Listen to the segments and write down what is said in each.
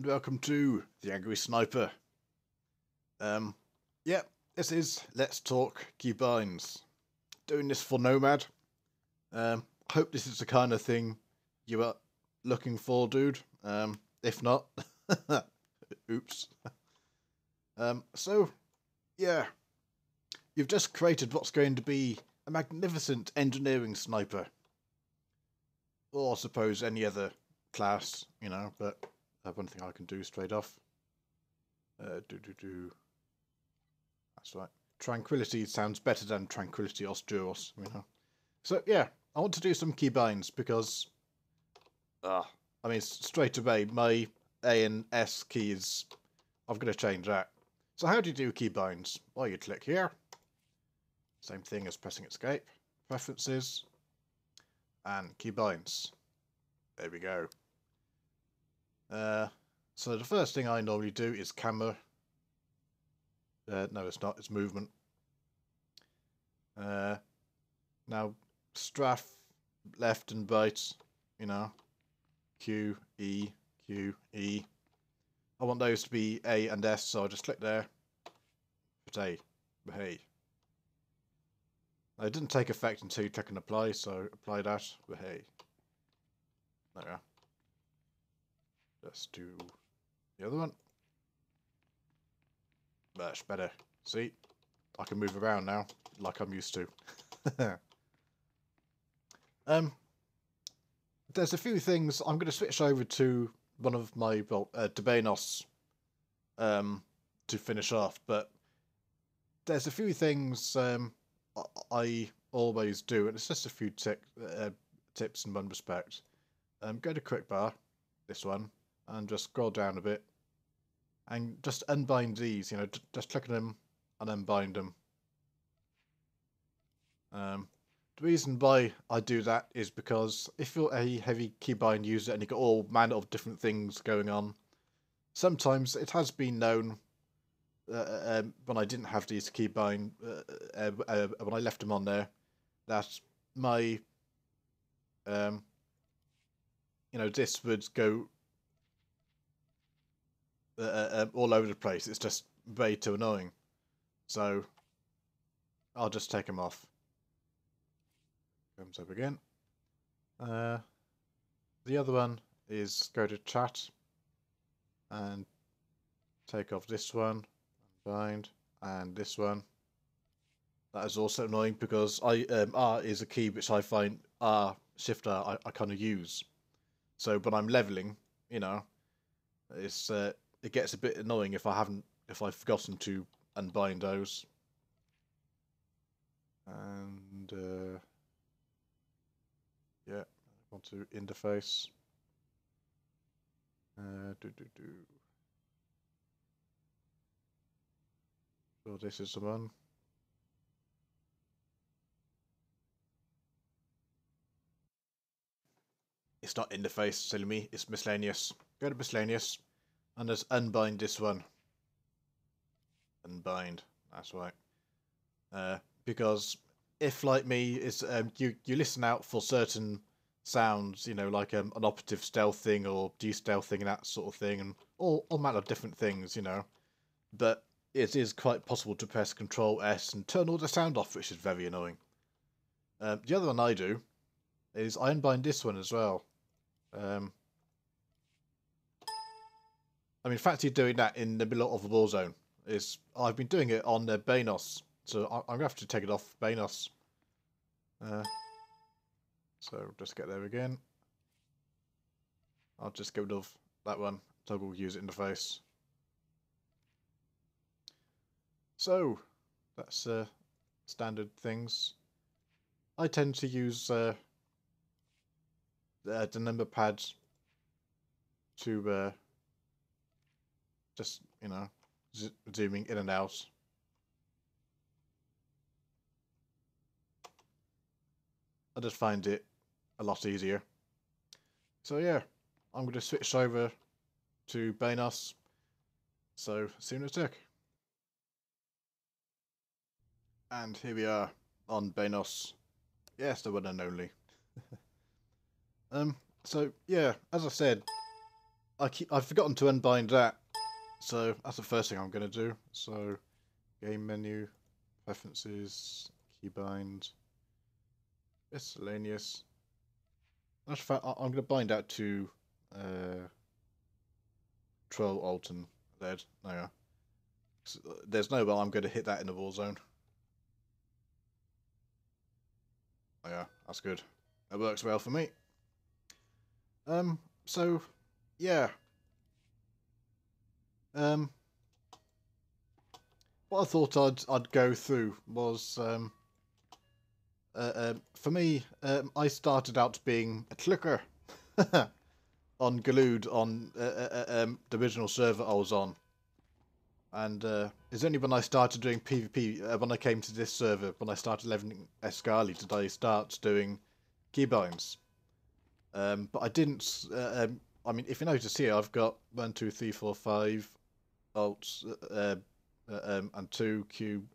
welcome to The Angry Sniper. Yeah, this is Let's Talk Keybinds. Doing this for Nomad. Hope this is the kind of thing you are looking for, dude. If not, oops. So, yeah, you've just created what's going to be a magnificent engineering sniper. Or I suppose any other class, you know, but one thing I can do straight off. That's right. Tranquility sounds better than Tranquility SWTOR, you know. So yeah, I want to do some keybinds because, I mean, straight away my A and S keys, I'm going to change that. So how do you do keybinds? Well, you click here. Same thing as pressing escape. Preferences. And keybinds. There we go. So the first thing I normally do is camera. No, it's not. It's movement. Now, strafe, left and right, you know. Q, E, Q, E. I want those to be A and S, so I'll just click there. But A, hey. It didn't take effect until you click and apply, so apply that, but hey. There we are. Let's do the other one. Much better. See? I can move around now, like I'm used to. There's a few things. I'm going to switch over to one of my, Debanos, to finish off, but there's a few things I always do, and it's just a few tips in one respect. Go to quick bar, this one, and just scroll down a bit, and just unbind these, you know, just click on them and unbind them. The reason why I do that is because if you're a heavy keybind user and you've got all manner of different things going on, sometimes it has been known when I didn't have these keybind, when I left them on there, that my, this would go all over the place. It's just way too annoying. So I'll just take them off. Comes up again. The other one is go to chat and take off this one, bind, and this one. That is also annoying because R is a key which I find Shift R I kind of use. So when I'm leveling, you know, it's it gets a bit annoying if I've forgotten to unbind those. And yeah, I want to interface. So this is the one. It's not interface, silly me. It's miscellaneous. Go to miscellaneous, and just unbind this one. Unbind. That's right. Because if, like me, is you listen out for certain sounds, you know, like an operative stealth thing or de-stealth thing and that sort of thing, and all manner of different things, you know. But it is quite possible to press Control S and turn all the sound off, which is very annoying. The other one I do is I unbind this one as well. I mean, fancy doing that in the middle of a war zone. I've been doing it on Banos, so I'm going to have to take it off Banos. So just get there again. I'll just get rid of that one. Toggle user interface. So that's standard things. I tend to use the number pads to just, you know, zooming in and out. I just find it a lot easier. So yeah, I'm going to switch over to Banos. So see you in a sec. And here we are on Banos. Yes, the one and only. So yeah, as I said, I've forgotten to unbind that, so that's the first thing I'm going to do. So, game menu, preferences, keybind, miscellaneous. I'm going to bind that to Troll, Alton, Lead. No, there's no way I'm going to hit that in the war zone. Oh yeah, that's good. That works well for me. So, yeah. What I thought I'd go through was for me, I started out being a clicker on Glued on the original server I was on. And it's only when I started doing PvP, when I came to this server, when I started leveling Escali, did I start doing Keybinds. But I didn't, I mean, if you notice here, I've got 1, 2, 3, 4, 5 alts, and 2 cube.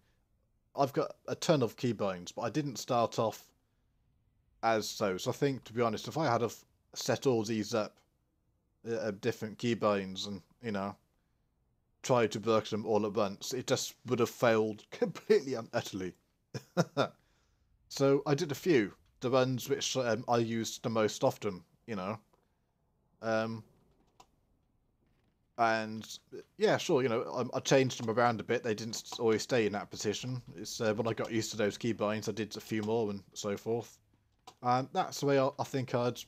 I've got a ton of keybinds, but I didn't start off as those. I think, to be honest, if I had have set all these up, different keybinds, and tried to work them all at once, it just would have failed completely and utterly. So I did a few, the ones which I used the most often, and yeah, sure, I changed them around a bit. They didn't always stay in that position. It's when I got used to those keybinds, I did a few more and so forth. And that's the way I think I'd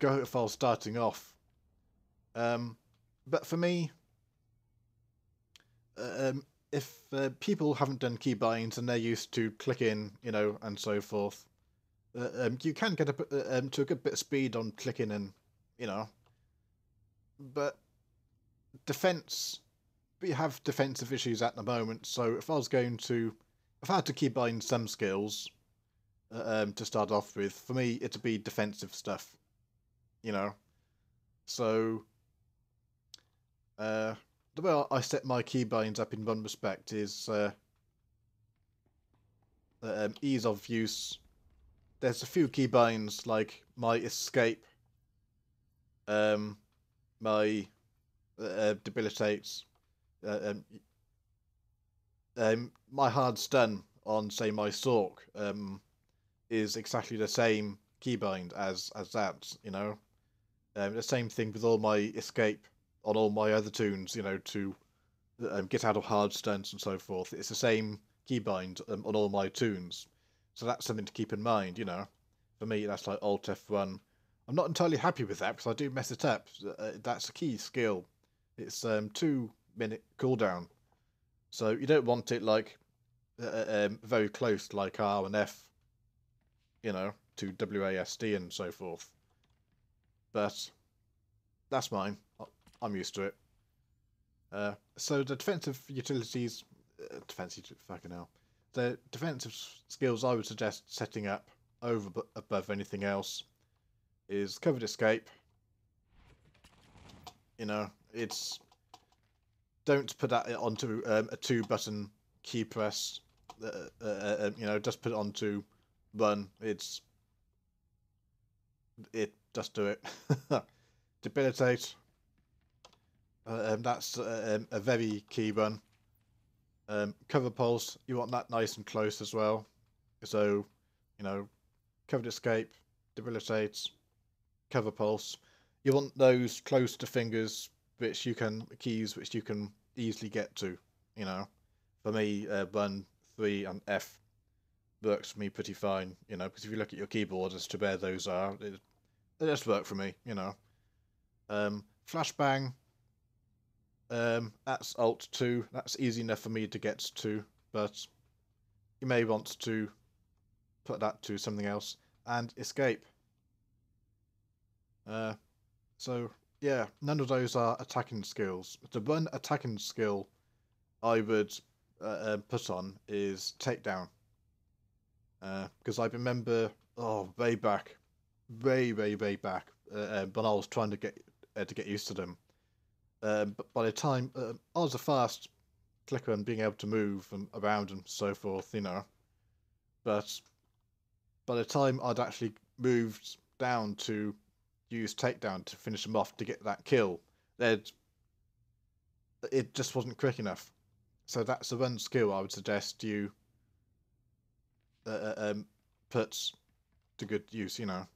go if I was starting off. But for me, if people haven't done keybinds and they're used to clicking, and so forth, you can get to a good bit of speed on clicking and, but defense, we have defensive issues at the moment. So if I had to keybind some skills to start off with, for me it'd be defensive stuff, So the way I set my keybinds up in one respect is ease of use. There's a few keybinds like my escape, my debilitates, my hard stun on, say, my Sork is exactly the same keybind as that, the same thing with all my escape on all my other tunes, to get out of hard stuns and so forth. It's the same keybind on all my tunes. So that's something to keep in mind, For me, that's like Alt F1. I'm not entirely happy with that because I do mess it up. That's a key skill. It's 2-minute cooldown. So you don't want it like very close like R and F, to WASD and so forth. But that's mine. I'm used to it. So the defensive utilities, fucking hell. The defensive skills I would suggest setting up above anything else is covered escape. It's don't put that onto a 2-button key press. Just put it onto one. Just do it. Debilitate. That's a very key one. Cover pulse, you want that nice and close as well. So, covered escape, debilitate, cover pulse. You want those close to fingers, keys which you can easily get to. For me, 1, 3, and F works for me pretty fine. Because if you look at your keyboard as to where those are, they just work for me. Flashbang. That's Alt 2. That's easy enough for me to get to, but you may want to put that to something else. And escape. So yeah, none of those are attacking skills. The one attacking skill I would put on is takedown. Because I remember, way back, way back, when I was trying to get used to them. But by the time I was a fast clicker and being able to move and around and so forth, But by the time I'd actually moved down to use takedown to finish them off to get that kill, it just wasn't quick enough. So that's the one skill I would suggest you put to good use, you know.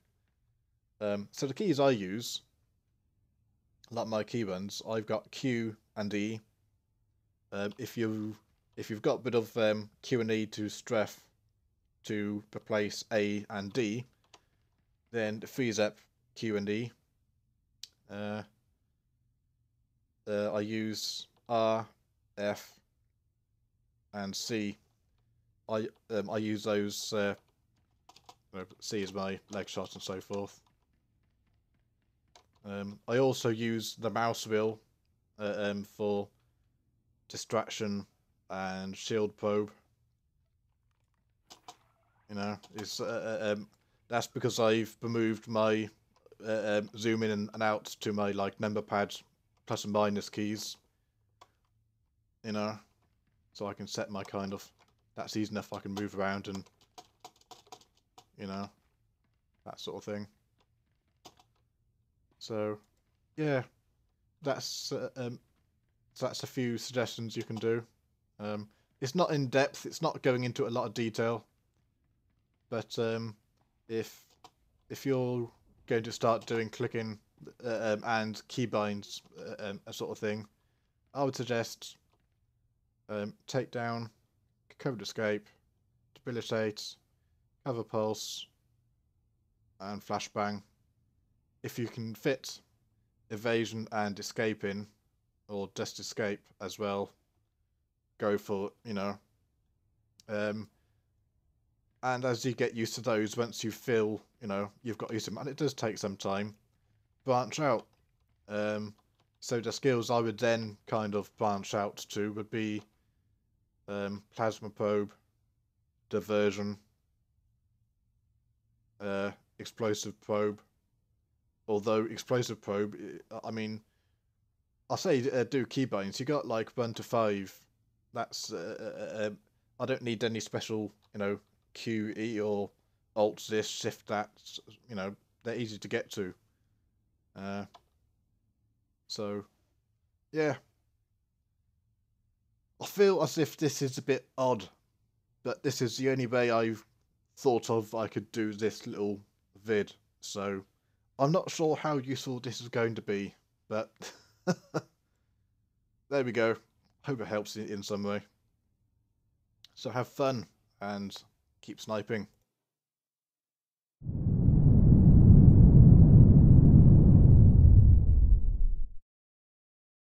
So the keys I use, like my keybinds, I've got Q and E. If you've got a bit of Q and E to strength to replace A and D, then it frees up Q and E. I use R, F, and C. I use those. C is my leg shot and so forth. I also use the mouse wheel for distraction and shield probe. You know, it's that's because I've removed my zoom in and out to my like number pad plus and minus keys. You know, so I can set my kind of. That's easy enough. I can move around and, you know, that sort of thing. So, yeah, that's a few suggestions you can do. It's not in depth. It's not going into a lot of detail. But if you're going to start doing clicking and keybinds a sort of thing, I would suggest takedown, covered escape, debilitate, cover pulse, and flashbang. If you can fit evasion and escape in, or just escape as well, go for it, you know. And as you get used to those, once you feel, you know, you've got used to them, and it does take some time, branch out. So the skills I would then kind of branch out to would be plasma probe, diversion, explosive probe. Although explosive probe, I mean, I'll say do keybinds. You got like 1 to 5. That's I don't need any special, you know, Q, E, or Alt this, Shift that. You know, they're easy to get to. So, yeah. I feel as if this is a bit odd, but this is the only way I've thought of I could do this little vid. So, I'm not sure how useful this is going to be, but there we go. Hope it helps in some way. So have fun and keep sniping.